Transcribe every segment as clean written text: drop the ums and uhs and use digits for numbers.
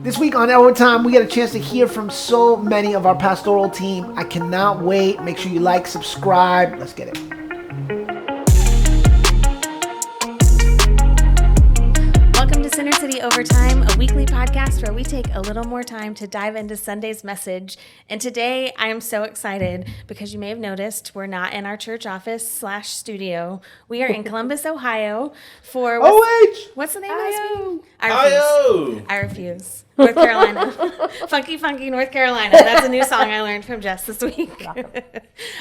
This week on Overtime, we get a chance to hear from so many of our pastoral team. I cannot wait. Make sure you like, subscribe. Let's get it. Welcome to Center City Overtime, a weekly podcast where we take a little more time to dive into Sunday's message. And today I am so excited because you may have noticed we're not in our church office / studio. We are in Columbus, Ohio for what's the name of this meeting? I refuse. North Carolina. Funky North Carolina. That's a new song I learned from Jess this week.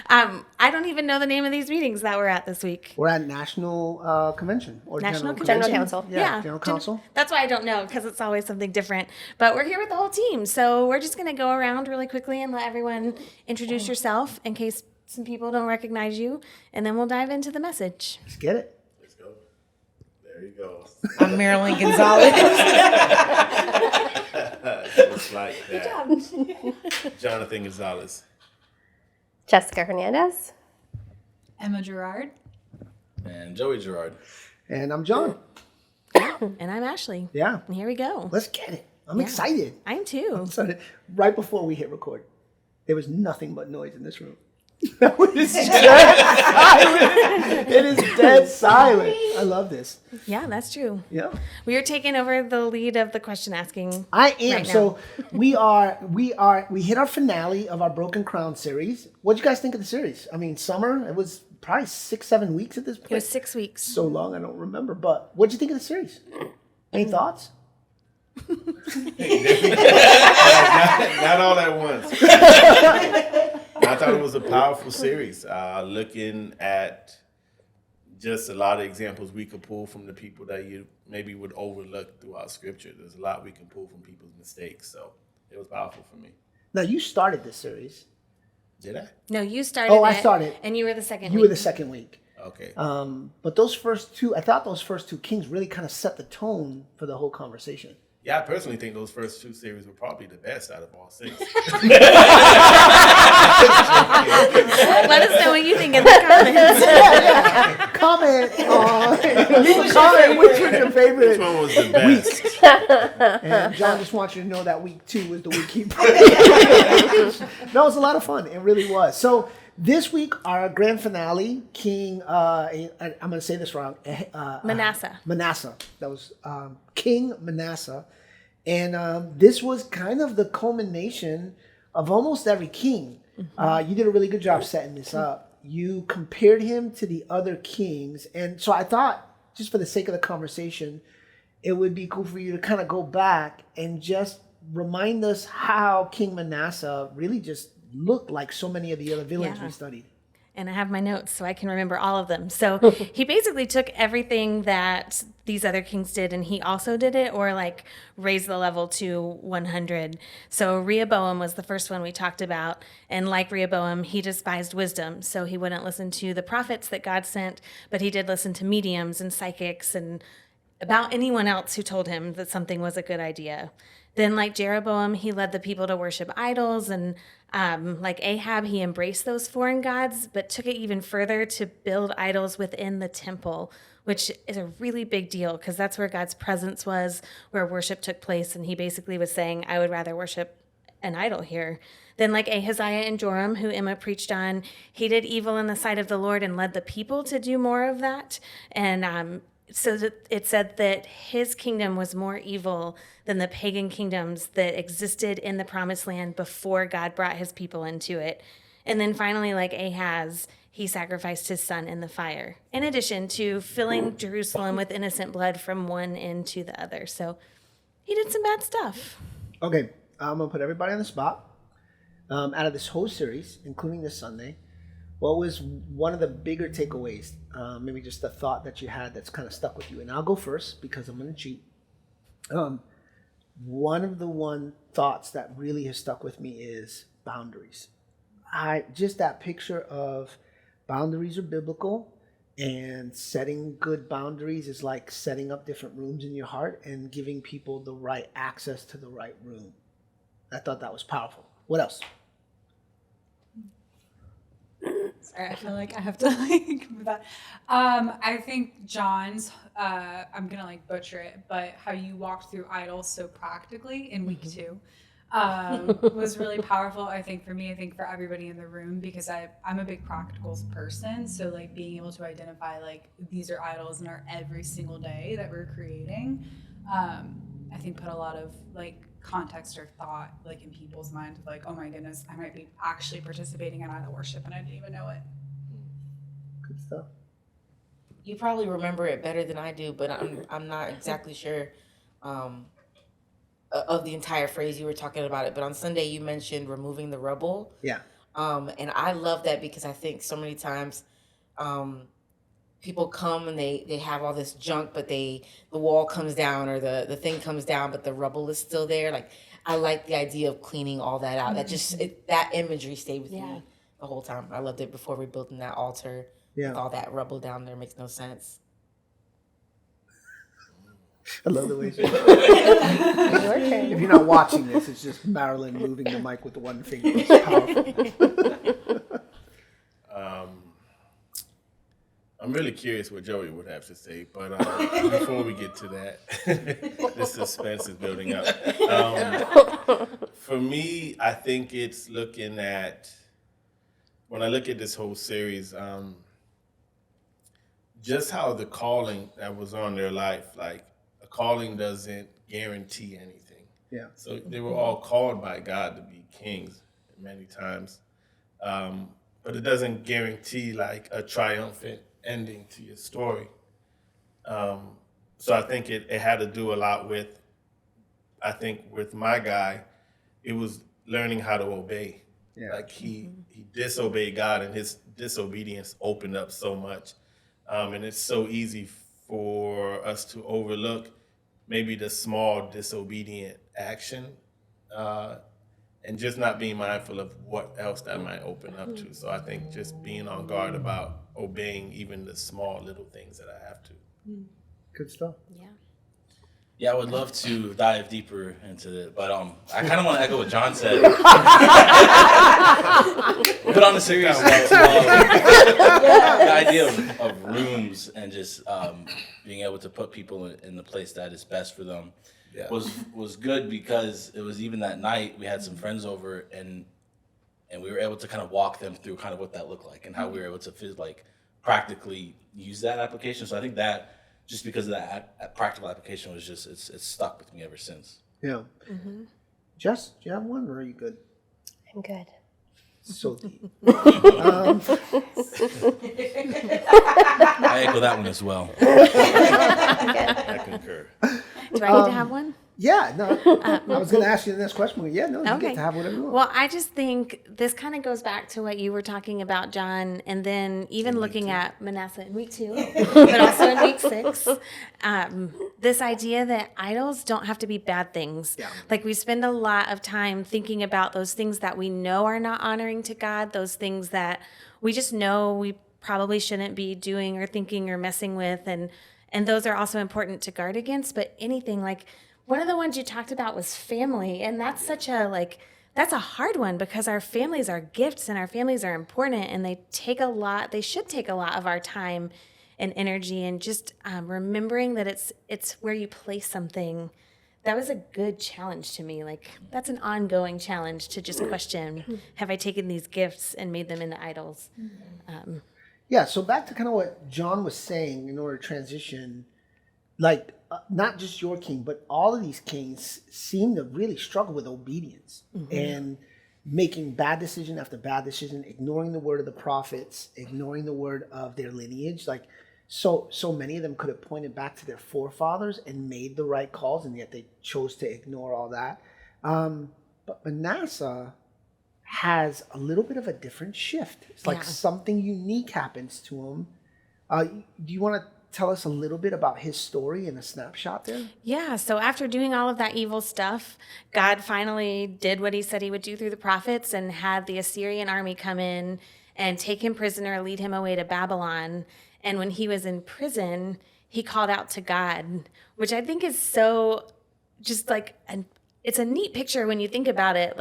I don't even know the name of these meetings that we're at this week. We're at National Convention. Or National General Council. Yeah, General Council. That's why I don't know, because it's always something different. But we're here with the whole team. So we're just going to go around really quickly and let everyone introduce yourself in case some people don't recognize you. And then we'll dive into the message. Let's get it. Let's go. There you go. I'm Marilyn Gonzalez. Just like that. Jonathan Gonzalez. Jessica Hernandez. Emma Gerard. And Joey Gerard. And I'm John. And I'm Ashley. Yeah. And here we go. Let's get it. I'm excited. I am too. So right before we hit record, there was nothing but noise in this room. That was dead silent. It is dead silent. I love this. Yeah, that's true. Yeah. We are taking over the lead of the question asking. I am. Right now. So we hit our finale of our Broken Crown series. What'd you guys think of the series? I mean, summer, it was probably 6-7 weeks at this point. It was 6 weeks. So long, I don't remember. But what'd you think of the series? Any thoughts? Not all at once. I thought it was a powerful series. Looking at just a lot of examples we could pull from the people that you maybe would overlook throughout Scripture. There's a lot we can pull from people's mistakes. So it was powerful for me. Now, you started this series. Did I? No, you started Oh, I it, started. And you were the second You week. were the second week. Okay. But those first two, I thought those first two kings really kind of set the tone for the whole conversation. Yeah, I personally think those first two series were probably the best out of all 6. Let us know what you think in the comments. Comment leave a comment which was your favorite. Which one was the best? And John just wants you to know that week 2 was the week he played. That was a lot of fun. It really was. So this week, our grand finale, King, I'm going to say this wrong. Manasseh. Manasseh. That was King Manasseh. And this was kind of the culmination of almost every king. You did a really good job setting this up. You compared him to the other kings. And so I thought, just for the sake of the conversation, it would be cool for you to kind of go back and just remind us how King Manasseh really just looked like so many of the other villains we studied. And I have my notes so I can remember all of them. So he basically took everything that these other kings did and he also did it, or like raised the level to 100. So Rehoboam was the first one we talked about. And like Rehoboam, he despised wisdom. So he wouldn't listen to the prophets that God sent, but he did listen to mediums and psychics and about anyone else who told him that something was a good idea. Then like Jeroboam, he led the people to worship idols, and like Ahab, he embraced those foreign gods, but took it even further to build idols within the temple, which is a really big deal because that's where God's presence was, where worship took place. And he basically was saying, I would rather worship an idol here. Then like Ahaziah and Joram, who Emma preached on, he did evil in the sight of the Lord and led the people to do more of that. And so that it said that his kingdom was more evil than the pagan kingdoms that existed in the promised land before God brought his people into it. And then finally, like Ahaz, he sacrificed his son in the fire, in addition to filling Jerusalem with innocent blood from one end to the other. So he did some bad stuff. Okay, I'm going to put everybody on the spot. Out of this whole series, including this Sunday, what was one of the bigger takeaways? Maybe just a thought that you had that's kind of stuck with you. And I'll go first because I'm going to cheat. One of the thoughts that really has stuck with me is boundaries. Just that picture of boundaries are biblical, and setting good boundaries is like setting up different rooms in your heart and giving people the right access to the right room. I thought that was powerful. What else? Sorry, I feel like I have to move on. I think John's, I'm gonna butcher it, but how you walked through idols so practically in week 2 was really powerful. I think for me, I think for everybody in the room, because I'm a big practicals person. So being able to identify these are idols in our every single day that we're creating, I think put a lot of context or thought in people's minds of oh my goodness, I might be actually participating in idol worship and I didn't even know it. Good stuff. You probably remember it better than I do, but I'm not exactly sure of the entire phrase you were talking about it. But on Sunday you mentioned removing the rubble. Yeah. And I love that because I think so many times people come and they have all this junk, but the wall comes down or the thing comes down, but the rubble is still there. I like the idea of cleaning all that out. That just that imagery stayed with me the whole time. I loved it before rebuilding that altar. Yeah. With all that rubble down there makes no sense. I love the way she Your turn. If you're not watching this, it's just Marilyn moving the mic with the one finger. It's powerful. I'm really curious what Joey would have to say, but before we get to that, the suspense is building up. For me, I think it's looking at, when I look at this whole series, just how the calling that was on their life, a calling doesn't guarantee anything. Yeah. So they were all called by God to be kings many times, but it doesn't guarantee a triumphant ending to your story. So I think it had to do a lot with, with my guy, it was learning how to obey. Yeah. He disobeyed God, and his disobedience opened up so much. And it's so easy for us to overlook maybe the small disobedient action and just not being mindful of what else that might open up to. So I think just being on guard about obeying even the small little things that I have to. Good stuff. Yeah. Yeah, I would love to dive deeper into it, but I kind of want to echo what John said. But on the serious note, the idea of rooms and just being able to put people in the place that is best for them was good, because it was even that night we had some friends over and we were able to kind of walk them through kind of what that looked like and how we were able to practically use that application. So I think that just because of that practical application was just, it's stuck with me ever since. Yeah. Jess, do you have one, or are you good? I'm good. So deep. I echo that one as well. I concur. Do I need to have one? Yeah, no. I was going to ask you the next question, but yeah, no, you get to have whatever you want. Well, I just think this kind of goes back to what you were talking about, John, and then even looking at Manasseh in week 2, but also in week 6. This idea that idols don't have to be bad things. Yeah. We spend a lot of time thinking about those things that we know are not honoring to God, those things that we just know we probably shouldn't be doing or thinking or messing with, and those are also important to guard against. But anything one of the ones you talked about was family, and that's such a that's a hard one, because our families are gifts and our families are important, and they should take a lot of our time and energy, and just remembering that it's where you place something. That was a good challenge to me. That's an ongoing challenge to just question, have I taken these gifts and made them into idols? Yeah, so back to kind of what John was saying in order to transition, not just your king, but all of these kings seem to really struggle with obedience and making bad decision after bad decision, ignoring the word of the prophets, ignoring the word of their lineage. So many of them could have pointed back to their forefathers and made the right calls, and yet they chose to ignore all that. But Manasseh has a little bit of a different shift. It's something unique happens to him. Do you want to tell us a little bit about his story in a snapshot there? Yeah, so after doing all of that evil stuff, God finally did what he said he would do through the prophets and had the Assyrian army come in and take him prisoner, lead him away to Babylon. And when he was in prison, he called out to God, which I think is so just it's a neat picture when you think about it.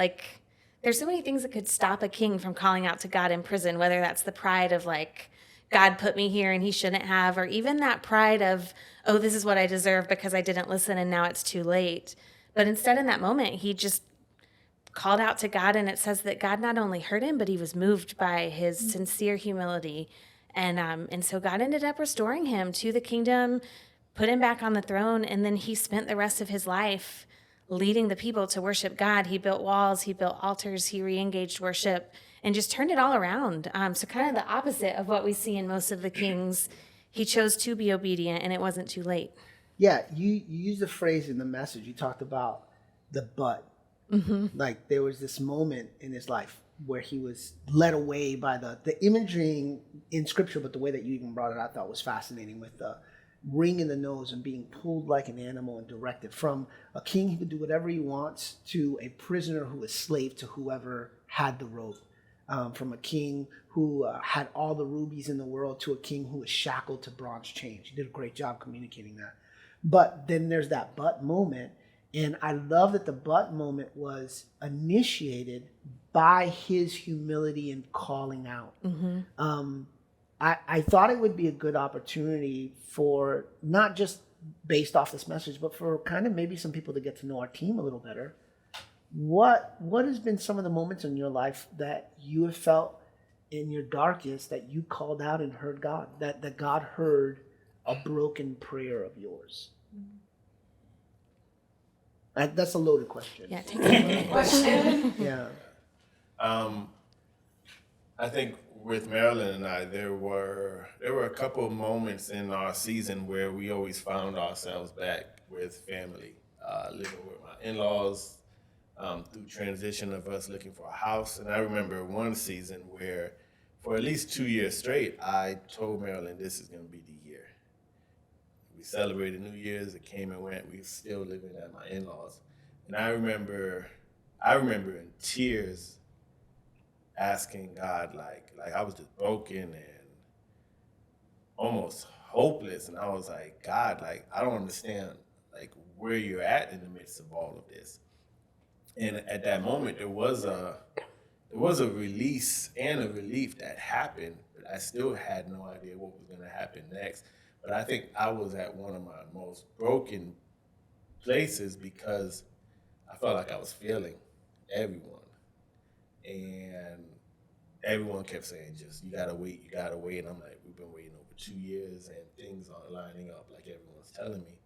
there's so many things that could stop a king from calling out to God in prison, whether that's the pride of like, God put me here and he shouldn't have, or even that pride of, oh, this is what I deserve because I didn't listen and now it's too late. But instead, in that moment, he just called out to God, and it says that God not only heard him, but he was moved by his sincere humility. And so God ended up restoring him to the kingdom, put him back on the throne, and then he spent the rest of his life leading the people to worship God. He built walls, he built altars, he re-engaged worship, and just turned it all around. So kind of the opposite of what we see in most of the kings. He chose to be obedient, and it wasn't too late. Yeah, you used the phrase in the message. You talked about the but. Like there was this moment in his life where he was led away by the imagery in scripture, but the way that you even brought it, I thought was fascinating, with the ring in the nose and being pulled like an animal and directed from a king who could do whatever he wants to a prisoner who was slave to whoever had the rope. From a king who had all the rubies in the world to a king who was shackled to bronze chains. He did a great job communicating that. But then there's that but moment. And I love that the but moment was initiated by his humility and calling out. I thought it would be a good opportunity for, not just based off this message, but for kind of maybe some people to get to know our team a little better. What has been some of the moments in your life that you have felt in your darkest that you called out and heard God, that God heard a broken prayer of yours? That's a loaded question. Yeah, take a question. Yeah. I think with Marilyn and I, there were a couple of moments in our season where we always found ourselves back with family, living with my in-laws, through transition of us looking for a house. And I remember one season where for at least 2 years straight, I told Marilyn, this is going to be the year. We celebrated New Year's, it came and went, we were still living at my in-laws. And I remember in tears asking God, like I was just broken and almost hopeless. And I was like, God, like, I don't understand like where you're at in the midst of all of this. And at that moment, there was a release and a relief that happened, but I still had no idea what was going to happen next. But I think I was at one of my most broken places because I felt like I was failing everyone. And everyone kept saying, just, you gotta wait. And I'm like, we've been waiting over 2 years and things aren't lining up like everyone's telling me.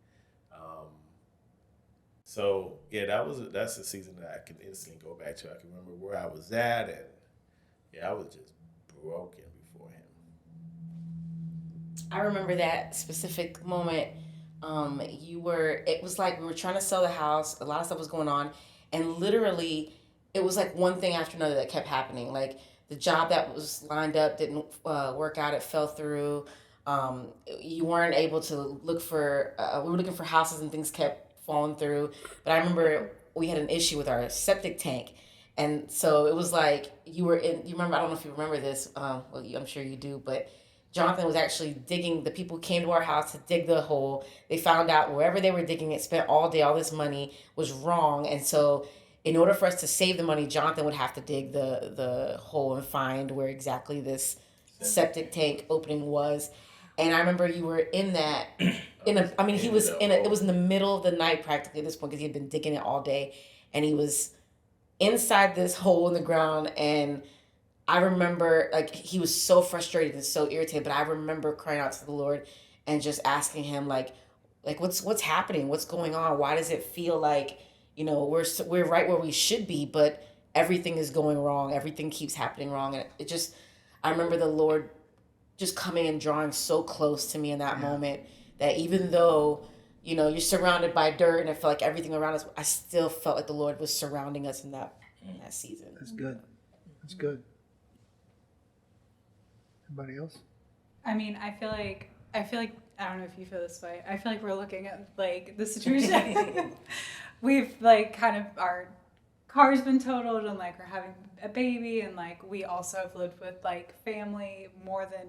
So yeah, that's the season that I can instantly go back to. I can remember where I was at, and yeah, I was just broken before him. I remember that specific moment. It was like we were trying to sell the house. A lot of stuff was going on. And literally, it was like one thing after another that kept happening. Like the job that was lined up didn't work out. It fell through. You weren't able to look for, we were looking for houses and things kept falling through. But I remember we had an issue with our septic tank. And so it was like you remember, I don't know if you remember this. I'm sure you do, but Jonathan was actually digging. The people came to our house to dig the hole. They found out wherever they were digging it, spent all day, all this money was wrong. And so in order for us to save the money, Jonathan would have to dig the hole and find where exactly this septic tank opening was. And I remember you were in that, it was in the middle of the night practically at this point because he had been digging it all day. And he was inside this hole in the ground, and I remember like he was so frustrated and so irritated, but I remember crying out to the Lord and just asking him like what's happening? What's going on? Why does it feel like, we're right where we should be, but everything is going wrong. Everything keeps happening wrong. And I remember the Lord just coming and drawing so close to me in that moment that even though, you're surrounded by dirt and it felt like everything around us, I still felt like the Lord was surrounding us in that season. That's good. That's good. Anybody else? I mean, I feel like I don't know if you feel this way. I feel like we're looking at like the situation. We've like kind of our car's been totaled and like we're having a baby, and like we also have lived with like family more than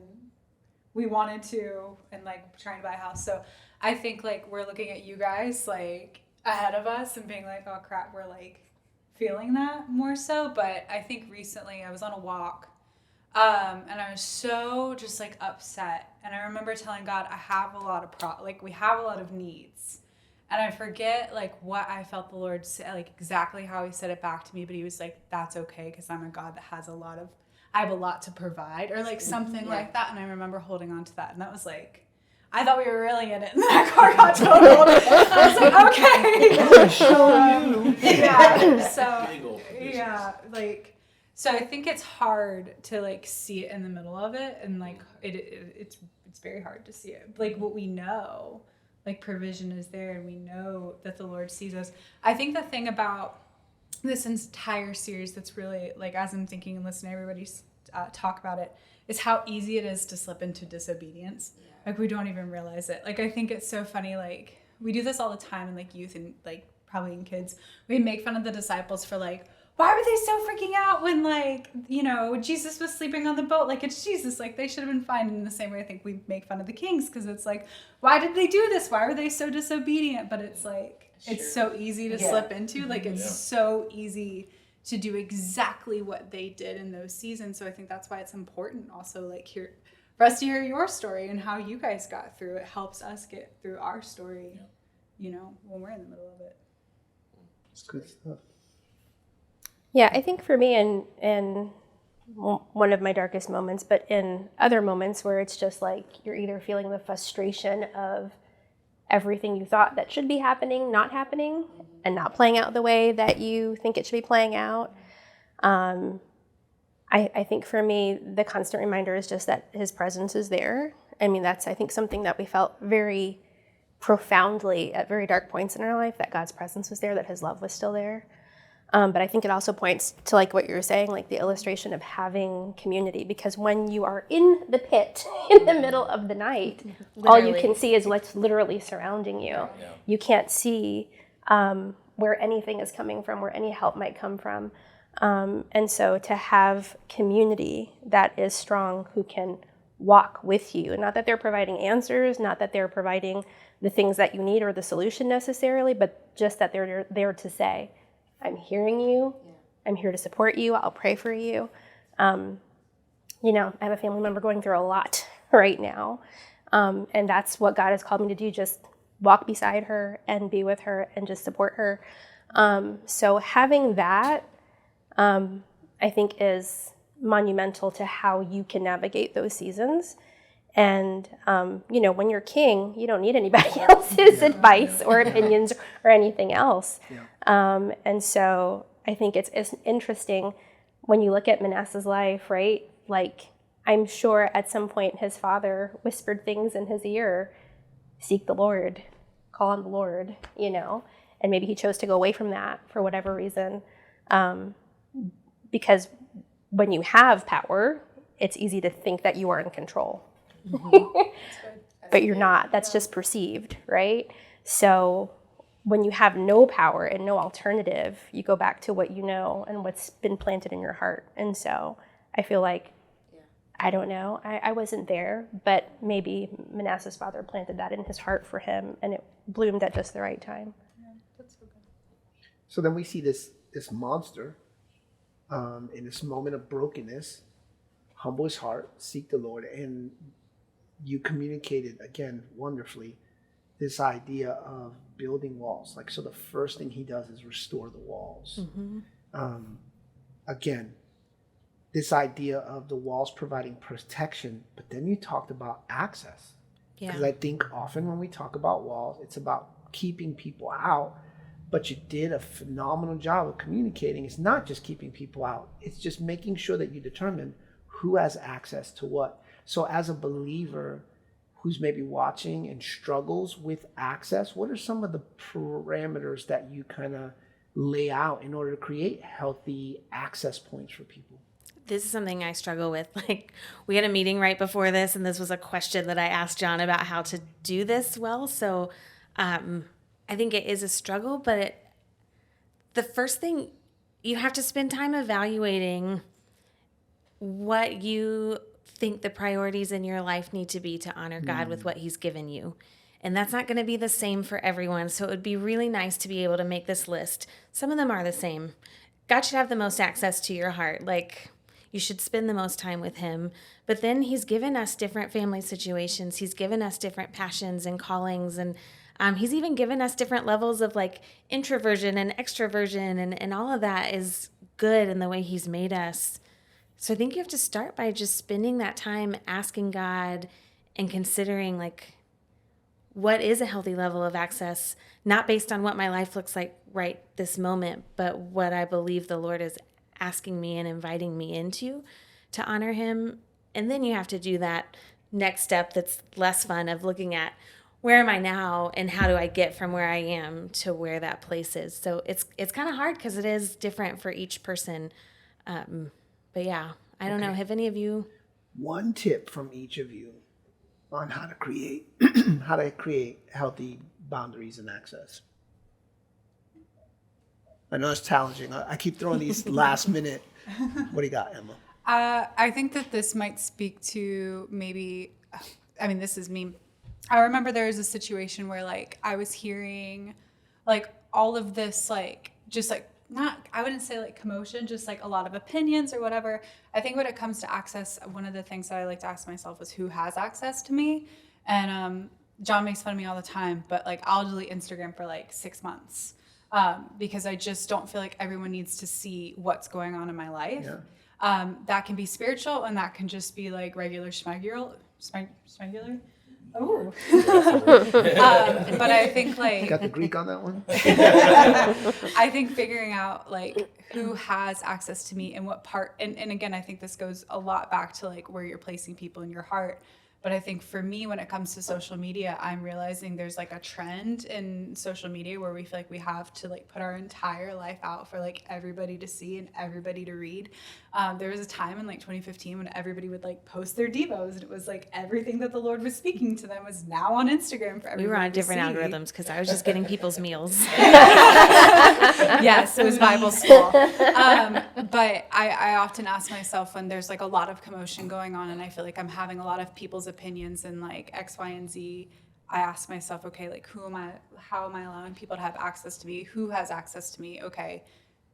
we wanted to, and like trying to buy a house. So I think like we're looking at you guys like ahead of us and being like, oh crap, we're like feeling that more so. But I think recently I was on a walk, and I was so just like upset. And I remember telling God, I have a lot of we have a lot of needs. And I forget like what I felt the Lord say, like exactly how he said it back to me. But he was like, that's okay, because I'm a God that has I have a lot to provide, or like something like that. And I remember holding on to that. And that was like, I thought we were really in it. And that car got totaled. I was like, okay. Yeah. So, yeah. Like, so I think it's hard to like see it in the middle of it. And like, it's very hard to see it. Like what we know, like provision is there, and we know that the Lord sees us. I think the thing about this entire series that's really, like, as I'm thinking and listening to everybody talk about it, is how easy it is to slip into disobedience. Yeah. Like, we don't even realize it. Like, I think it's so funny, like, we do this all the time in, like, youth and, like, probably in kids. We make fun of the disciples for, like, why were they so freaking out when, like, you know, Jesus was sleeping on the boat? Like, it's Jesus. Like, they should have been fine. And in the same way, I think we make fun of the kings, because it's like, why did they do this? Why were they so disobedient? But it's like, it's so easy to slip into. Like, it's so easy to do exactly what they did in those seasons. So I think that's why it's important also, like, for us to hear your story and how you guys got through it. Helps us get through our story, you know, when we're in the middle of it. It's good stuff. Yeah, I think for me, in one of my darkest moments, but in other moments where it's just like you're either feeling the frustration of everything you thought that should be happening, not happening, and not playing out the way that you think it should be playing out. I think for me, the constant reminder is just that his presence is there. I mean, that's, I think, something that we felt very profoundly at very dark points in our life, that God's presence was there, that his love was still there. But I think it also points to, like what you were saying, like the illustration of having community, because when you are in the pit in the middle of the night, all you can see is what's literally surrounding you. Yeah. You can't see where anything is coming from, where any help might come from. And so to have community that is strong, who can walk with you, not that they're providing answers, not that they're providing the things that you need or the solution necessarily, but just that they're there to say, I'm hearing you. I'm here to support you. I'll pray for you. You know, I have a family member going through a lot right now. And that's what God has called me to do, just walk beside her and be with her and just support her. So having that, I think, is monumental to how you can navigate those seasons. And, you know, when you're king, you don't need anybody else's advice or opinions or anything else. And so I think it's interesting when you look at Manasseh's life, right? Like, I'm sure at some point his father whispered things in his ear, seek the Lord, call on the Lord, you know, and maybe he chose to go away from that for whatever reason. Because when you have power, it's easy to think that you are in control. But you're not. That's just perceived, right? So when you have no power and no alternative, you go back to what you know and what's been planted in your heart. And so I feel like, I don't know, I wasn't there, but maybe Manasseh's father planted that in his heart for him, and it bloomed at just the right time. That's so good. So then we see this monster in this moment of brokenness, humble his heart, seek the Lord, and you communicated again wonderfully this idea of building walls. Like, so the first thing he does is restore the walls. Again, this idea of the walls providing protection, but then you talked about access. Because I think often when we talk about walls, it's about keeping people out, but you did a phenomenal job of communicating. It's not just keeping people out. It's just making sure that you determine who has access to what. So as a believer who's maybe watching and struggles with access, what are some of the parameters that you kind of lay out in order to create healthy access points for people? This is something I struggle with. Like, we had a meeting right before this, and this was a question that I asked John about how to do this well. So I think it is a struggle, but the first thing, you have to spend time evaluating what you think the priorities in your life need to be to honor God with what he's given you. And that's not going to be the same for everyone. So it would be really nice to be able to make this list. Some of them are the same. God should have the most access to your heart. Like, you should spend the most time with him. But then he's given us different family situations. He's given us different passions and callings. And he's even given us different levels of like introversion and extroversion. And all of that is good in the way he's made us. So I think you have to start by just spending that time asking God and considering like, what is a healthy level of access, not based on what my life looks like right this moment, but what I believe the Lord is asking me and inviting me into to honor him. And then you have to do that next step that's less fun of looking at where am I now and how do I get from where I am to where that place is. So it's kind of hard because it is different for each person. But yeah, I don't know. Have any of you? One tip from each of you on how to create healthy boundaries and access. I know it's challenging. I keep throwing these last minute. What do you got, Emma? I think that this might speak to maybe, I mean, this is me. I remember there was a situation where like I was hearing like all of this, like just like not, I wouldn't say like commotion, just like a lot of opinions or whatever. I think when it comes to access, one of the things that I like to ask myself is who has access to me? And John makes fun of me all the time, but like I'll delete Instagram for like 6 months because I just don't feel like everyone needs to see what's going on in my life. Yeah. That can be spiritual and that can just be like regular schmegular. Oh, but I think like Got the Greek on that one? I think figuring out like who has access to me and what part, and again, I think this goes a lot back to like where you're placing people in your heart. But I think for me, when it comes to social media, I'm realizing there's like a trend in social media where we feel like we have to like put our entire life out for like everybody to see and everybody to read. There was a time in like 2015 when everybody would like post their devos and it was like everything that the Lord was speaing to them was now on Instagram for everybody. We were on to different see. algorithms because I was just getting people's meals. Yes, it was Bible school. But I often ask myself when there's like a lot of commotion going on and I feel like I'm having a lot of people's opinions and like X, Y, and Z, I ask myself, okay, like how am I allowing people to have access to me? Who has access to me? Okay,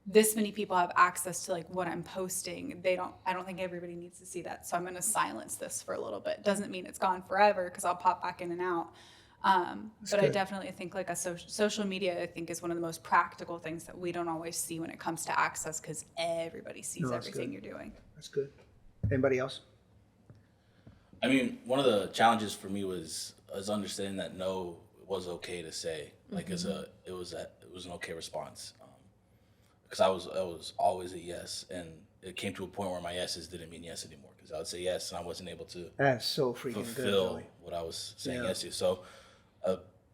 this many people have access to like what I'm posting. I don't think everybody needs to see that. So I'm going to silence this for a little bit. Doesn't mean it's gone forever because I'll pop back in and out. But good. I definitely think like social media, I think is one of the most practical things that we don't always see when it comes to access because everybody sees No, that's everything good. you're doing. That's good. Anybody else? I mean, one of the challenges for me was understanding that no was okay to say. Like it was an okay response. Because I was always a yes, and it came to a point where my yeses didn't mean yes anymore. Because I would say yes, and I wasn't able to That's so freaking good, fulfill Joey. what I was saying Yeah. yes to. So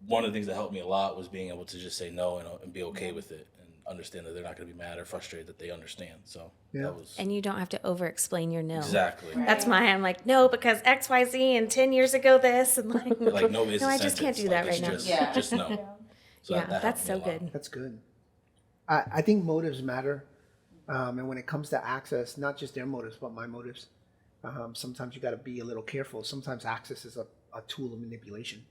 one of the things that helped me a lot was being able to just say no and be okay with it and understand that they're not going to be mad or frustrated, that they understand. So Yeah. that was And you don't have to over-explain your no. exactly. That's why I'm like, no, because X, Y, Z, and 10 years ago this, and like, Like no is no, a I just can't sentence. do Like, that it's right now. just, Yeah. just no. So Yeah, that that's helped so me a lot. good. That's good. I think motives matter. And when it comes to access, not just their motives, but my motives, sometimes you got to be a little careful. Sometimes access is a tool of manipulation.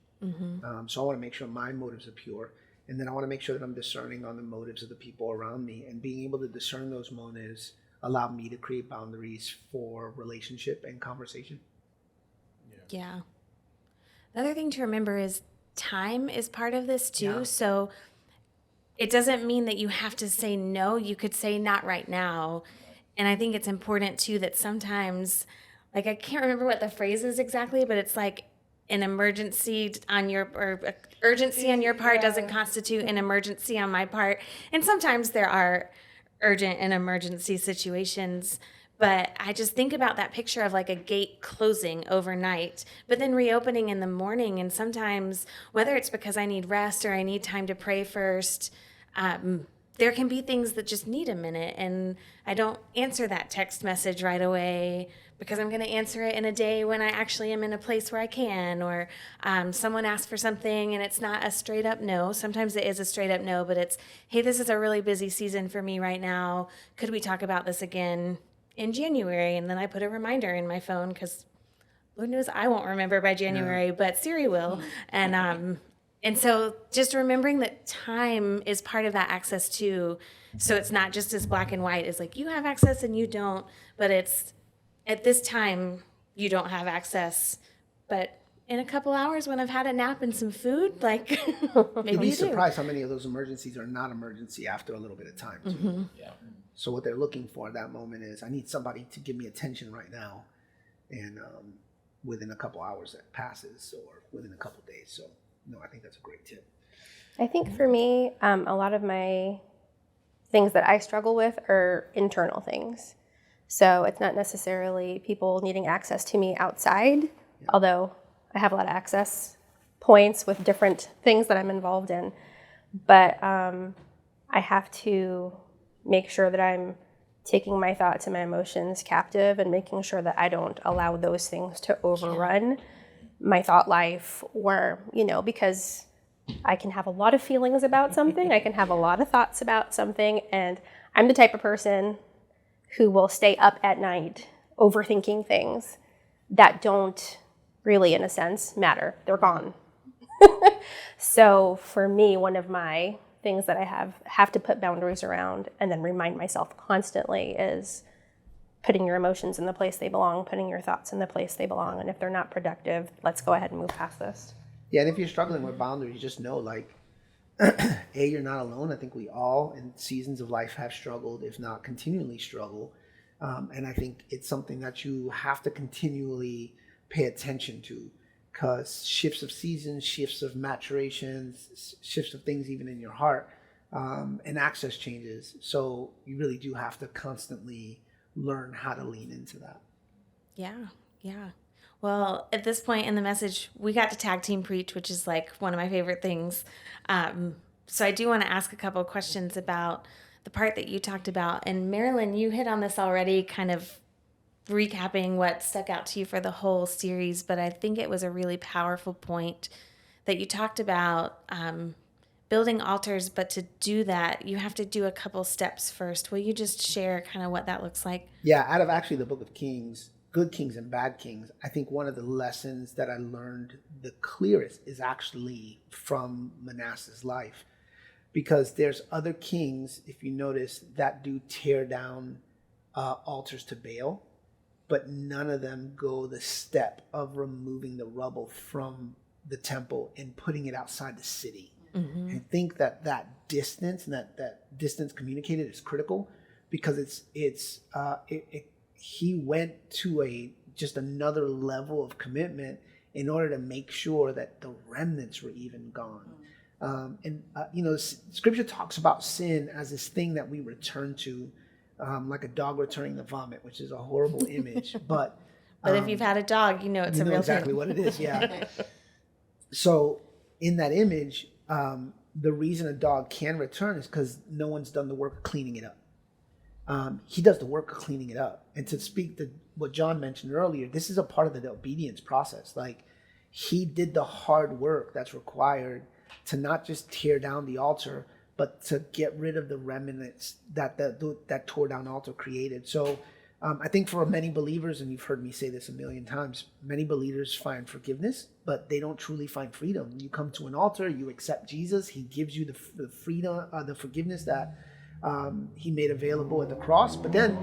So I want to make sure my motives are pure. And then I want to make sure that I'm discerning on the motives of the people around me. And being able to discern those motives allow me to create boundaries for relationship and conversation. Yeah. The other thing to remember is time is part of this too. Yeah. So it doesn't mean that you have to say no. You could say not right now. And I think it's important too that sometimes, like, I can't remember what the phrase is exactly, but it's like an emergency on your, or urgency on your part doesn't constitute an emergency on my part. And sometimes there are urgent and emergency situations. But I just think about that picture of like a gate closing overnight, but then reopening in the morning. And sometimes, whether it's because I need rest or I need time to pray first, there can be things that just need a minute. And I don't answer that text message right away because I'm going to answer it in a day when I actually am in a place where I can, or someone asks for something and it's not a straight up no. Sometimes it is a straight up no, but it's, hey, this is a really busy season for me right now. Could we talk about this again in January? And then I put a reminder in my phone because Lord knows I won't remember by January, but Siri will. And And so just remembering that time is part of that access too. So it's not just as black and white as like you have access and you don't, but it's at this time you don't have access. But in a couple hours when I've had a nap and some food, like maybe You'd be you do. surprised how many of those emergencies are not emergency after a little bit of time. Too. Yeah. So what they're looking for at that moment is, I need somebody to give me attention right now, and within a couple hours that passes, or within a couple days. So no, I think that's a great tip. I think for me, a lot of my things that I struggle with are internal things. So it's not necessarily people needing access to me outside, although I have a lot of access points with different things that I'm involved in. But I have to make sure that I'm taking my thoughts and my emotions captive and making sure that I don't allow those things to overrun my thought life, or, because I can have a lot of feelings about something. I can have a lot of thoughts about something. And I'm the type of person who will stay up at night overthinking things that don't really, in a sense, matter. They're gone. So for me, one of my things that I have to put boundaries around and then remind myself constantly is putting your emotions in the place they belong, putting your thoughts in the place they belong. And if they're not productive, let's go ahead and move past this. Yeah, and if you're struggling with boundaries, just know, like, you're not alone. I think we all, in seasons of life, have struggled, if not continually struggle. And I think it's something that you have to continually pay attention to, because shifts of seasons, shifts of maturations, shifts of things even in your heart, and access changes. So you really do have to constantly learn how to lean into that. Yeah. Well, at this point in the message, we got to tag team preach, which is like one of my favorite things. So I do want to ask a couple of questions about the part that you talked about. And Marilyn, you hit on this already, kind of recapping what stuck out to you for the whole series. But I think it was a really powerful point that you talked about building altars. But to do that, you have to do a couple steps first. Will you just share kind of what that looks like? Yeah, out of actually the book of Kings, Good Kings and Bad Kings, I think one of the lessons that I learned the clearest is actually from Manasseh's life. Because there's other kings, if you notice, that do tear down altars to Baal, but none of them go the step of removing the rubble from the temple and putting it outside the city. Mm-hmm. I think that distance and that distance communicated is critical, because he went to just another level of commitment in order to make sure that the remnants were even gone. Scripture talks about sin as this thing that we return to, like a dog returning the vomit, which is a horrible image. But if you've had a dog, it's a real exactly thing. what it is. Yeah. So in that image, the reason a dog can return is because no one's done the work of cleaning it up. He does the work of cleaning it up. And to speak to what John mentioned earlier, this is a part of the obedience process. Like, he did the hard work that's required to not just tear down the altar, but to get rid of the remnants that tore down altar created. So I think for many believers, and you've heard me say this a million times, many believers find forgiveness, but they don't truly find freedom. You come to an altar, you accept Jesus, he gives you the freedom, the forgiveness that he made available at the cross. But then,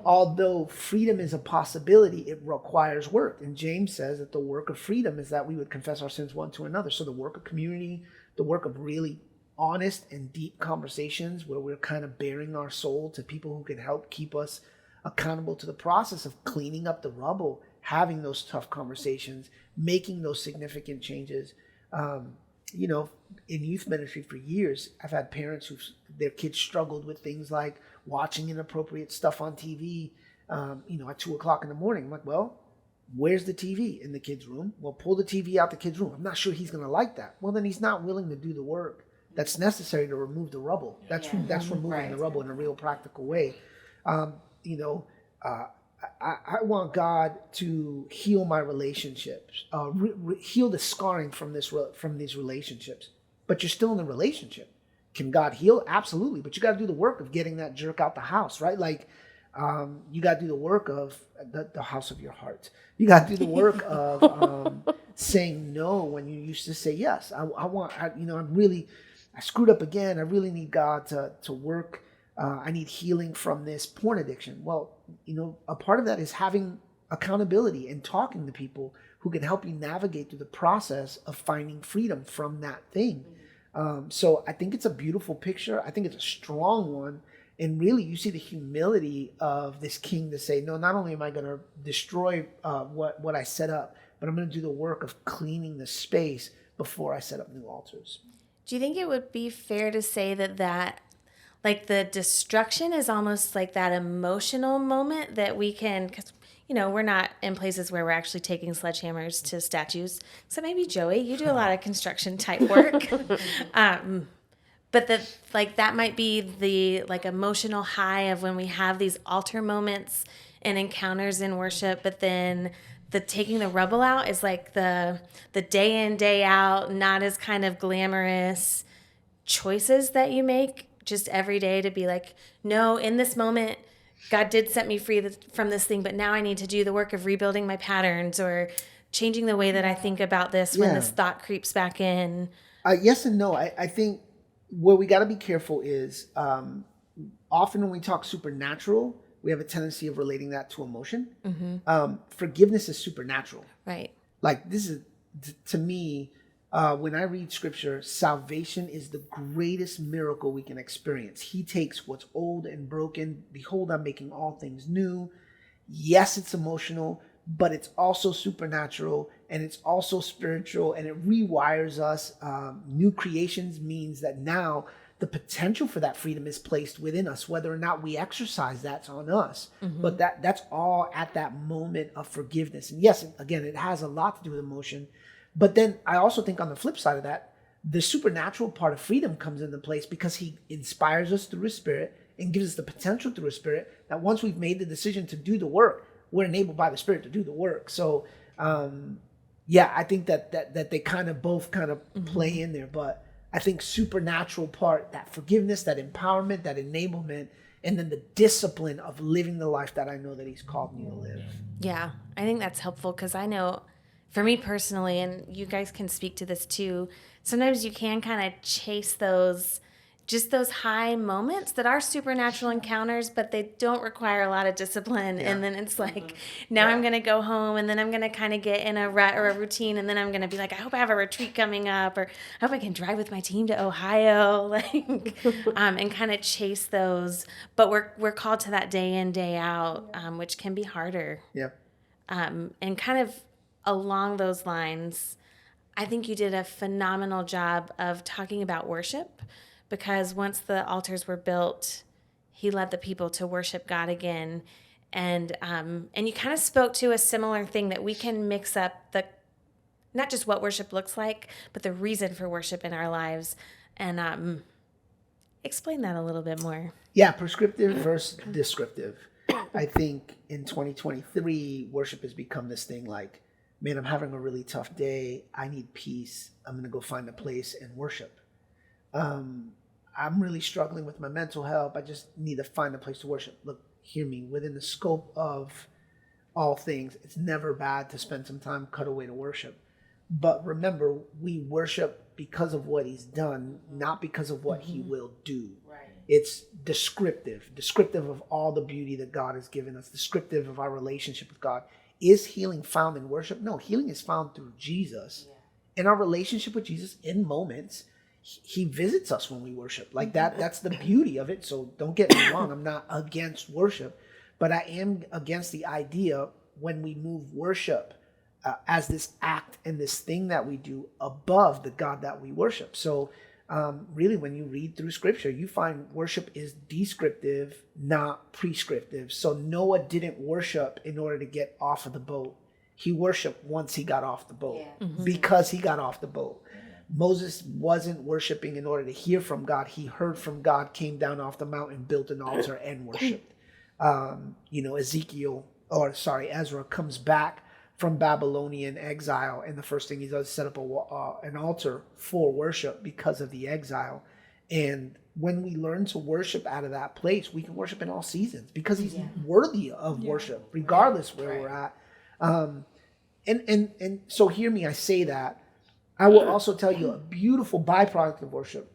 although freedom is a possibility, it requires work. And James says that the work of freedom is that we would confess our sins one to another. So the work of community, the work of really honest and deep conversations where we're kind of bearing our soul to people who can help keep us accountable to the process of cleaning up the rubble, having those tough conversations, making those significant changes. In youth ministry for years, I've had parents their kids struggled with things like watching inappropriate stuff on TV, at 2:00 in the morning. I'm like, well, where's the TV? In the kid's room. Well, pull the TV out the kid's room. I'm not sure he's going to like that. Well, then he's not willing to do the work that's necessary to remove the rubble. That's removing the rubble in a real practical way. I want God to heal my relationships, heal the scarring from these relationships. But you're still in the relationship. Can God heal? Absolutely. But you got to do the work of getting that jerk out the house, right? Like, you got to do the work of the house of your heart. You got to do the work of saying no when you used to say yes. I screwed up again. I really need God to work. I need healing from this porn addiction. Well, a part of that is having accountability and talking to people who can help you navigate through the process of finding freedom from that thing. So I think it's a beautiful picture. I think it's a strong one. And really, you see the humility of this king to say, no, not only am I going to destroy what I set up, but I'm going to do the work of cleaning the space before I set up new altars. Do you think it would be fair to say that like the destruction is almost like that emotional moment that we can, because we're not in places where we're actually taking sledgehammers to statues. So maybe Joey, you do a lot of construction type work. But that might be the like emotional high of when we have these altar moments and encounters in worship, but then the taking the rubble out is like the day in, day out, not as kind of glamorous choices that you make just every day to be like, no, in this moment, God did set me free from this thing, but now I need to do the work of rebuilding my patterns or changing the way that I think about this when this thought creeps back in. Yes and no. I think where we got to be careful is often when we talk supernatural, we have a tendency of relating that to emotion. Mm-hmm. Forgiveness is supernatural. Right. Like this is, to me, when I read scripture, salvation is the greatest miracle we can experience. He takes what's old and broken. Behold, I'm making all things new. Yes, it's emotional, but it's also supernatural and it's also spiritual, and it rewires us. New creations means that now the potential for that freedom is placed within us. Whether or not we exercise, that's on us. Mm-hmm. But that's all at that moment of forgiveness. And yes, again, it has a lot to do with emotion. But then I also think on the flip side of that, the supernatural part of freedom comes into place because he inspires us through his spirit and gives us the potential through his spirit that once we've made the decision to do the work, we're enabled by the spirit to do the work. So, I think that they kind of both kind of play in there. But I think supernatural part, that forgiveness, that empowerment, that enablement, and then the discipline of living the life that I know that he's called me to live. Yeah, I think that's helpful because I know for me personally, and you guys can speak to this too, sometimes you can kind of chase those high moments that are supernatural encounters, but they don't require a lot of discipline. Yeah. And then it's like, now I'm going to go home and then I'm going to kind of get in a rut or a routine. And then I'm going to be like, I hope I have a retreat coming up, or I hope I can drive with my team to Ohio, and kind of chase those. But we're called to that day in, day out, which can be harder. Yeah. And kind of along those lines, I think you did a phenomenal job of talking about worship. Because once the altars were built, he led the people to worship God again. And you kind of spoke to a similar thing that we can mix up not just what worship looks like, but the reason for worship in our lives. And explain that a little bit more. Yeah, prescriptive versus descriptive. I think in 2023, worship has become this thing like, man, I'm having a really tough day. I need peace. I'm going to go find a place and worship. I'm really struggling with my mental health. I just need to find a place to worship. Look, hear me. Within the scope of all things, it's never bad to spend some time cut away to worship. But remember, we worship because of what he's done, not because of what he will do. Right. It's descriptive of all the beauty that God has given us, descriptive of our relationship with God. Is healing found in worship? No, healing is found through Jesus. Yeah. And our relationship with Jesus in moments, he visits us when we worship. Like that's the beauty of it. So don't get me wrong, I'm not against worship, but I am against the idea when we move worship as this act and this thing that we do above the God that we worship. So really, when you read through scripture, you find worship is descriptive, not prescriptive. So Noah didn't worship in order to get off of the boat. He worshiped once he got off the boat, because he got off the boat. Moses wasn't worshiping in order to hear from God. He heard from God, came down off the mountain, built an altar, and worshiped. Ezra comes back from Babylonian exile, and the first thing he does is set up an altar for worship because of the exile. And when we learn to worship out of that place, we can worship in all seasons because he's worthy of worship, regardless where we're at. And so hear me, I say that. I will also tell you a beautiful byproduct of worship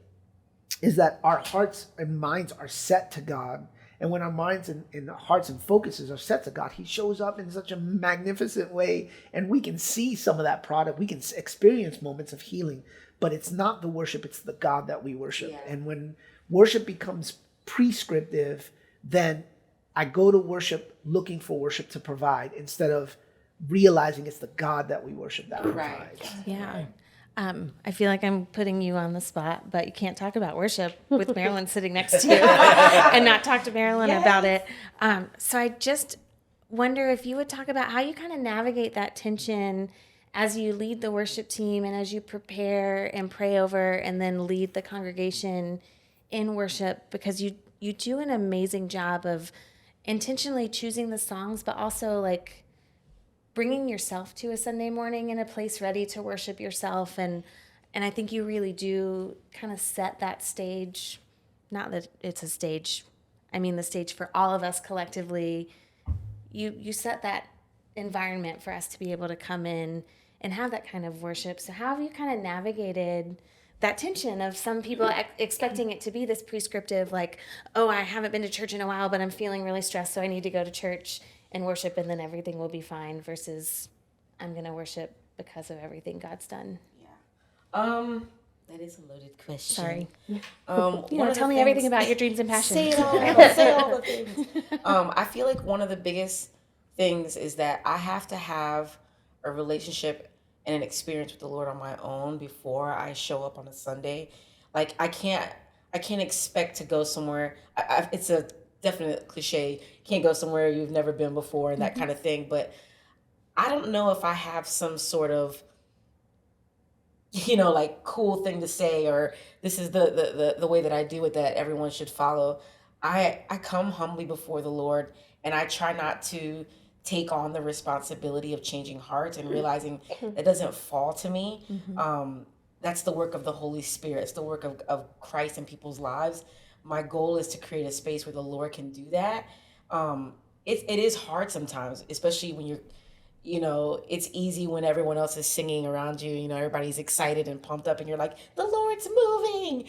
is that our hearts and minds are set to God. And when our minds and hearts and focuses are set to God, he shows up in such a magnificent way. And we can see some of that product. We can experience moments of healing. But it's not the worship, it's the God that we worship. Yeah. And when worship becomes prescriptive, then I go to worship looking for worship to provide instead of realizing it's the God that we worship that provides. Yeah. I feel like I'm putting you on the spot, but you can't talk about worship with Marilyn sitting next to you and not talk to Marilyn about it. So I just wonder if you would talk about how you kind of navigate that tension as you lead the worship team and as you prepare and pray over and then lead the congregation in worship, because you do an amazing job of intentionally choosing the songs, but also like bringing yourself to a Sunday morning in a place ready to worship yourself. And I think you really do kind of set that stage, not that it's a stage, I mean the stage for all of us collectively. You set that environment for us to be able to come in and have that kind of worship. So how have you kind of navigated that tension of some people expecting it to be this prescriptive, like, oh, I haven't been to church in a while, but I'm feeling really stressed, so I need to go to church and worship and then everything will be fine, versus I'm going to worship because of everything God's done? Yeah. That is a loaded question. Sorry. Tell me everything about your dreams and passions. Say it all. Say all the things. I feel like one of the biggest things is that I have to have a relationship and an experience with the Lord on my own before I show up on a Sunday. Like I can't expect to go somewhere. It's a definite cliche. Can't go somewhere you've never been before and that kind of thing. But I don't know if I have some sort of, like cool thing to say, or this is the way that I do it that everyone should follow. I come humbly before the Lord, and I try not to take on the responsibility of changing hearts and realizing that doesn't fall to me. That's the work of the Holy Spirit. It's the work of Christ in people's lives. My goal is to create a space where the Lord can do that. It is hard sometimes, especially when it's easy when everyone else is singing around you, everybody's excited and pumped up and you're like, the Lord's moving,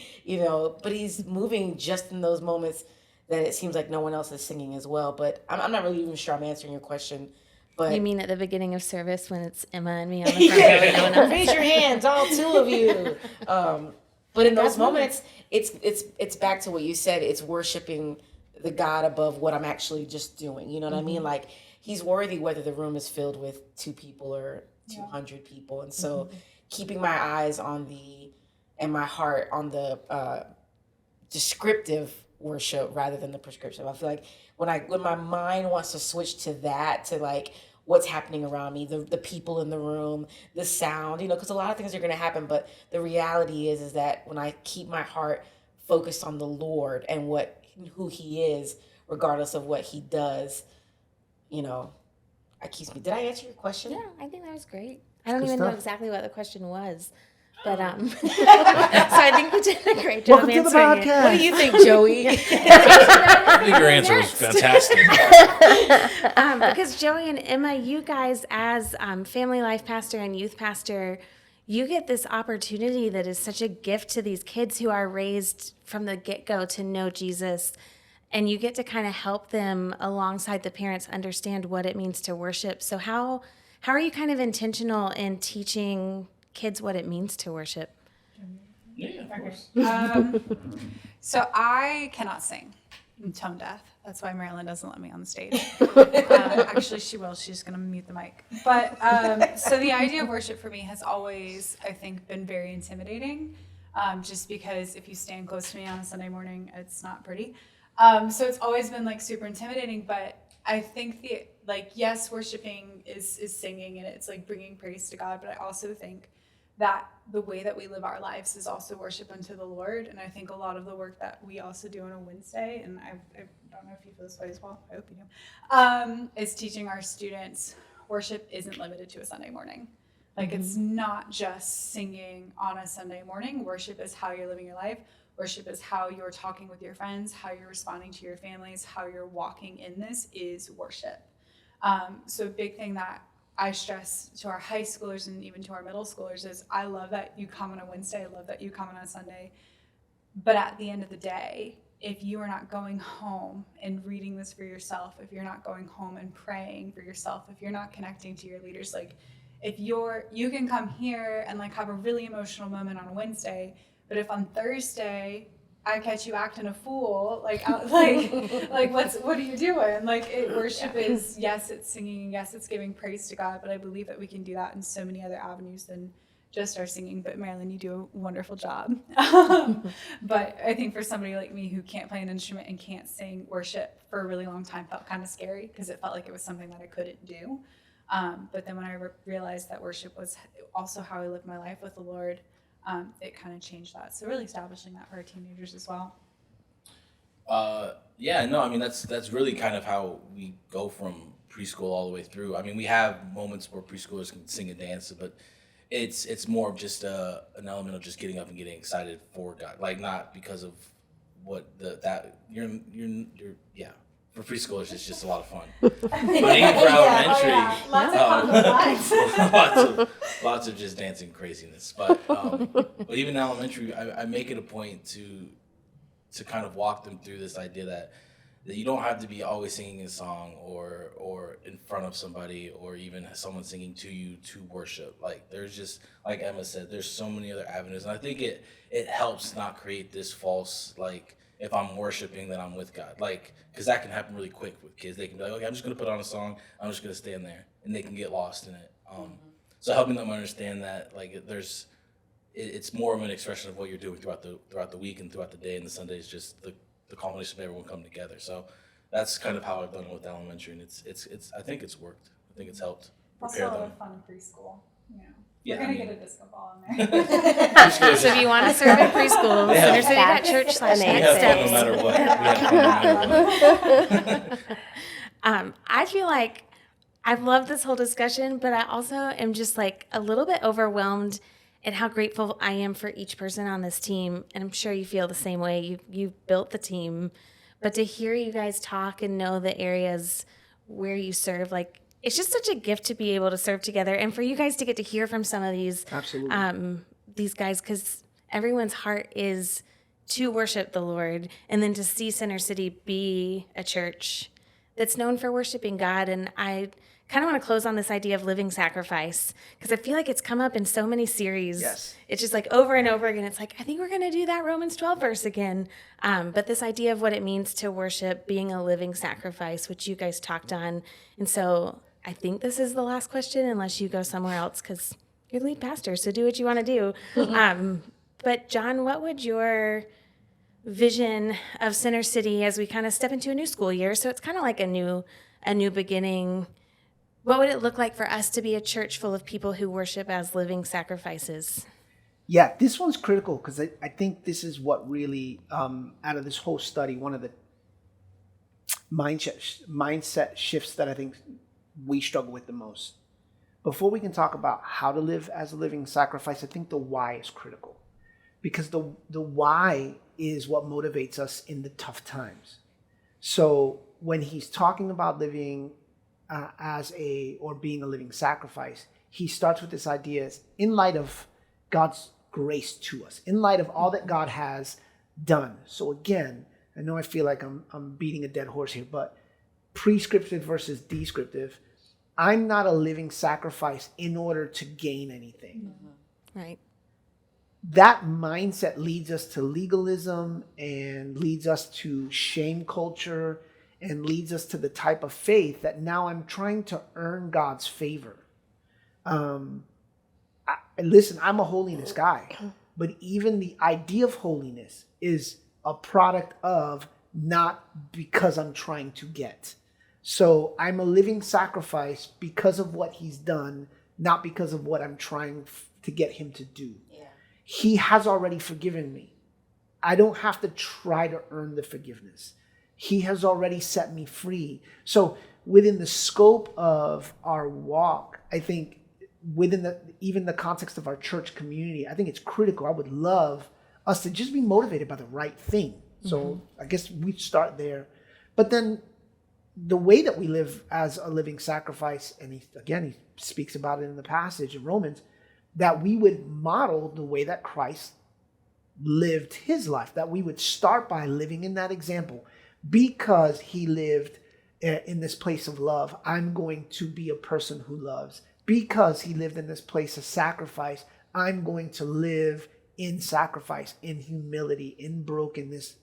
but he's moving just in those moments that it seems like no one else is singing as well. But I'm not really even sure I'm answering your question. But you mean at the beginning of service when it's Emma and me on the front row? Raise your hands, all two of you. But in those moments, it's back to what you said. It's worshiping the God above what I'm actually just doing. You know what I mean? Like, he's worthy whether the room is filled with 2 people or 200 people. And so keeping my eyes and my heart on the descriptive worship rather than the prescriptive. I feel like when my mind wants to switch to that, to like what's happening around me, the people in the room, the sound, because a lot of things are going to happen. But the reality is that when I keep my heart focused on the Lord and who he is, regardless of what he does, it keeps me. Did I answer your question? Yeah, I think that was great. I don't even know exactly what the question was. But so I think you did a great job answering it. What do you think, Joey? I think your answer was fantastic. Because Joey and Emma, you guys as family life pastor and youth pastor, you get this opportunity that is such a gift to these kids who are raised from the get-go to know Jesus. And you get to kind of help them alongside the parents understand what it means to worship. So how are you kind of intentional in teaching kids what it means to worship? Yeah, of course. So I cannot sing. I'm tone deaf. That's why Marilyn doesn't let me on the stage. Actually, she will. She's going to mute the mic. But so the idea of worship for me has always, I think, been very intimidating. Just because if you stand close to me on a Sunday morning, it's not pretty. So it's always been like super intimidating. But I think yes, worshiping is singing and it's like bringing praise to God. But I also think that the way that we live our lives is also worship unto the Lord. And I think a lot of the work that we also do on a Wednesday, and I don't know if you feel this way as well, I hope you do, is teaching our students worship isn't limited to a Sunday morning. Like it's not just singing on a Sunday morning. Worship is how you're living your life. Worship is how you're talking with your friends, how you're responding to your families, how you're walking in this is worship. So a big thing that I stress to our high schoolers and even to our middle schoolers is I love that you come on a Wednesday, I love that you come on a Sunday. But at the end of the day, if you are not going home and reading this for yourself, if you're not going home and praying for yourself, if you're not connecting to your leaders, like if you can come here and like have a really emotional moment on a Wednesday, but if on Thursday I catch you acting a fool, like what are you doing? Like worship is, yes, it's singing, yes, it's giving praise to God, but I believe that we can do that in so many other avenues than just our singing. But Marilyn, you do a wonderful job. But I think for somebody like me who can't play an instrument and can't sing, worship for a really long time felt kind of scary because it felt like it was something that I couldn't do. But then when I realized that worship was also how I lived my life with the Lord, it kind of changed that. So really establishing that for our teenagers as well. Yeah, no, I mean that's really kind of how we go from preschool all the way through. I mean, we have moments where preschoolers can sing and dance, but it's more of just an element of just getting up and getting excited for God, like not because of what you're yeah. For preschoolers, it's just a lot of fun. But even for elementary, lots of just dancing craziness. But even elementary, I make it a point to kind of walk them through this idea that you don't have to be always singing a song or in front of somebody or even someone singing to you to worship. Like there's just, like Emma said, there's so many other avenues, and I think it helps not create this false like, if I'm worshiping, then I'm with God. like, because that can happen really quick with kids. They can be like, okay, I'm just going to put on a song. I'm just going to stand there. And they can get lost in it. So helping them understand that, like, it's more of an expression of what you're doing throughout the week and throughout the day. And the Sunday is just the culmination of everyone coming together. So that's kind of how I've done it with elementary. And it's I think it's worked. I think it's helped prepare Also a lot them. of fun in preschool. Yeah, We're going I to mean- get a disco ball in there. So if you want to serve in preschool, Yeah. Center City Got Church / We Next have fun no Steps. matter what. We have fun no matter what. I feel like I've loved this whole discussion, but I also am just like a little bit overwhelmed at how grateful I am for each person on this team. And I'm sure you feel the same way. You've built the team, but to hear you guys talk and know the areas where you serve, like it's just such a gift to be able to serve together, and for you guys to get to hear from some of these these guys, because everyone's heart is to worship the Lord, and then to see Center City be a church that's known for worshiping God. And I kind of want to close on this idea of living sacrifice, because I feel like it's come up in so many series. Yes. It's just like over and over again. It's like, I think we're going to do that Romans 12 verse again. But this idea of what it means to worship, being a living sacrifice, which you guys talked on. And so I think this is the last question, unless you go somewhere else, because you're the lead pastor, so do what you want to do. But John, what would your vision of Center City as we kind of step into a new school year? So it's kind of like a new beginning. What would it look like for us to be a church full of people who worship as living sacrifices? Yeah, this one's critical because I think this is what really, out of this whole study, one of the mindset shifts that I think we struggle with the most. Before we can talk about how to live as a living sacrifice, I think the why is critical, because the why is what motivates us in the tough times. So when he's talking about living or being a living sacrifice, he starts with this idea in light of God's grace to us, in light of all that God has done. So again, I know I feel like I'm beating a dead horse here, but prescriptive versus descriptive. I'm not a living sacrifice in order to gain anything. Right. That mindset leads us to legalism and leads us to shame culture and leads us to the type of faith that now I'm trying to earn God's favor. Listen, I'm a holiness guy, but even the idea of holiness is a product of not because I'm trying to get. So I'm a living sacrifice because of what he's done, not because of what I'm trying to get him to do. Yeah. He has already forgiven me. I don't have to try to earn the forgiveness. He has already set me free. So within the scope of our walk, I think within even the context of our church community, I think it's critical. I would love us to just be motivated by the right thing. So I guess we start there. But then the way that we live as a living sacrifice, and he speaks about it in the passage in Romans, that we would model the way that Christ lived his life, that we would start by living in that example. Because he lived in this place of love, I'm going to be a person who loves. Because he lived in this place of sacrifice, I'm going to live in sacrifice, in humility, in brokenness,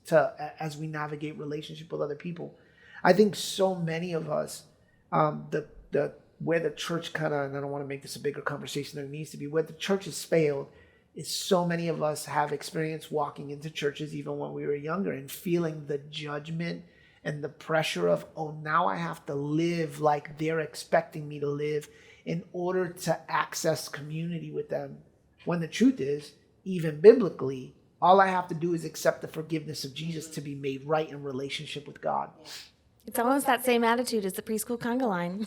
as we navigate relationship with other people. I think so many of us, where the church kind of, and I don't want to make this a bigger conversation than it needs to be, where the church has failed is so many of us have experienced walking into churches even when we were younger and feeling the judgment and the pressure of, oh, now I have to live like they're expecting me to live in order to access community with them. When the truth is, even biblically, all I have to do is accept the forgiveness of Jesus to be made right in relationship with God. It's almost that same attitude as the preschool conga line.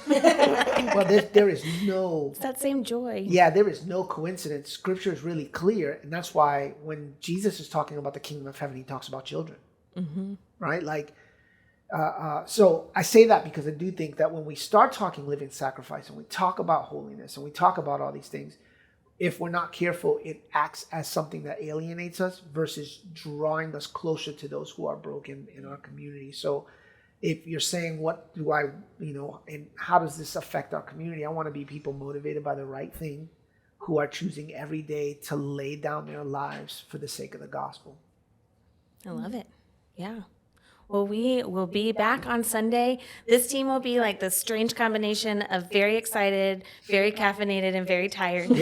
Well, there is no... It's that same joy. Yeah, there is no coincidence. Scripture is really clear. And that's why when Jesus is talking about the kingdom of heaven, he talks about children. Mm-hmm. Right? Like, so I say that because I do think that when we start talking living sacrifice and we talk about holiness and we talk about all these things, if we're not careful, it acts as something that alienates us versus drawing us closer to those who are broken in our community. So if you're saying, what do I, and how does this affect our community? I want to be people motivated by the right thing, who are choosing every day to lay down their lives for the sake of the gospel. I love it. Yeah. Well, we will be back on Sunday. This team will be like the strange combination of very excited, very caffeinated, and very tired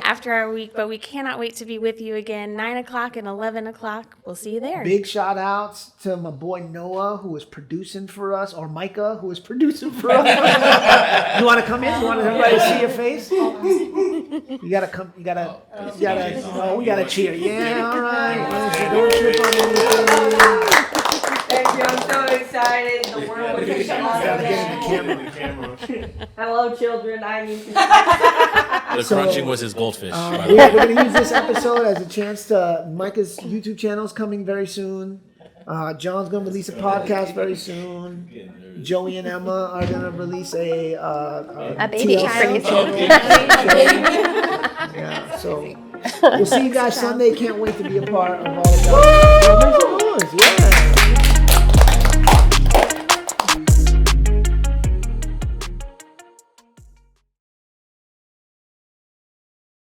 after our week. But we cannot wait to be with you again, 9 o'clock and 11 o'clock. We'll see you there. Big shout outs to my boy Noah, who is producing for us, or Micah, who is producing for us. You want to come in? You want everybody to see your face? You gotta come. We gotta cheer. Yeah, all right. Don't trip on anything. Thank you. I'm so excited. The world is Hello, children. I need to. The crunching was his goldfish. We're going to use this episode as a chance to. Micah's YouTube channel is coming very soon. John's going to release a podcast very soon. Joey and Emma are going to release a baby TLC child. Yeah, so we'll see you guys Sunday. Can't wait to be a part of all of that. Yeah.